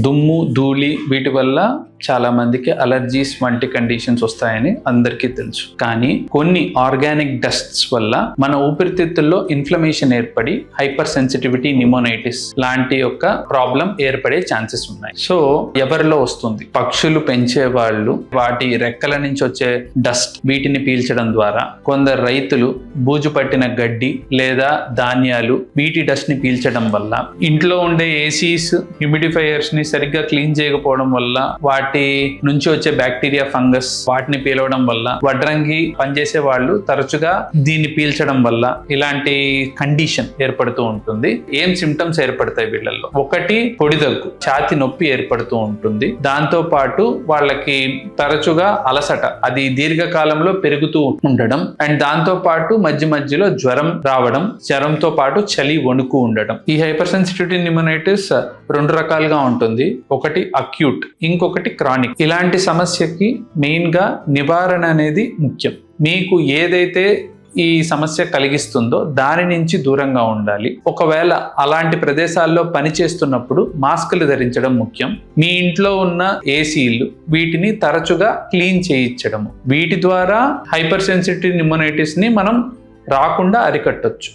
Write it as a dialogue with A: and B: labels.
A: దుమ్ము ధూళి వీటి వల్ల చాలా మందికి అలర్జీస్ వంటి కండిషన్స్ వస్తాయని అందరికీ తెలుసు. కానీ కొన్ని ఆర్గానిక్ డస్ట్స్ వల్ల మన ఊపిరితిత్తుల్లో ఇన్ఫ్లమేషన్ ఏర్పడి హైపర్ సెన్సిటివిటీ నిమోనైటిస్ లాంటి యొక్క ప్రాబ్లం ఏర్పడే ఛాన్సెస్ ఉన్నాయి. సో ఎవరిలో వస్తుంది? పక్షులు పెంచే వాళ్ళు వాటి రెక్కల నుంచి వచ్చే డస్ట్ వీటిని పీల్చడం ద్వారా, కొందరు రైతులు బూజు పట్టిన గడ్డి లేదా ధాన్యాలు వీటి డస్ట్ ని పీల్చడం వల్ల, ఇంట్లో ఉండే ఏసీస్ హ్యూమిడిఫైయర్స్ ని సరిగ్గా క్లీన్ చేయకపోవడం వల్ల వాటి నుంచి వచ్చే బ్యాక్టీరియా ఫంగస్ వాటిని పీలవడం వల్ల, వడ్రంగి పనిచేసే వాళ్ళు తరచుగా దీన్ని పీల్చడం వల్ల ఇలాంటి కండిషన్ ఏర్పడుతూ ఉంటుంది. ఏం సిమ్టమ్స్ ఏర్పడతాయి వీళ్ళల్లో? ఒకటి పొడి దగ్గు, ఛాతి నొప్పి ఏర్పడుతూ ఉంటుంది. దాంతో పాటు వాళ్ళకి తరచుగా అలసట, అది దీర్ఘకాలంలో పెరుగుతూ ఉండడం, అండ్ దాంతో పాటు మధ్య మధ్యలో జ్వరం రావడం, జ్వరంతో పాటు చలి వణుకు ఉండడం. ఈ హైపర్ సెన్సిటివిటీ నిమోనైటిస్ రెండు రకాలుగా ఉంటుంది. ఒకటి అక్యూట్, ఇంకొకటి క్రానిక్. ఇలాంటి సమస్యకి మెయిన్ గా నివారణ అనేది ముఖ్యం. మీకు ఏదైతే ఈ సమస్య కలిగిస్తుందో దాని నుంచి దూరంగా ఉండాలి. ఒకవేళ అలాంటి ప్రదేశాల్లో పని చేస్తున్నప్పుడు మాస్కులు ధరించడం ముఖ్యం. మీ ఇంట్లో ఉన్న ఏసీలు వీటిని తరచుగా క్లీన్ చేయించడము, వీటి ద్వారా హైపర్ సెన్సిటివ్ నిమోనైటిస్ ని మనం రాకుండా అరికట్టొచ్చు.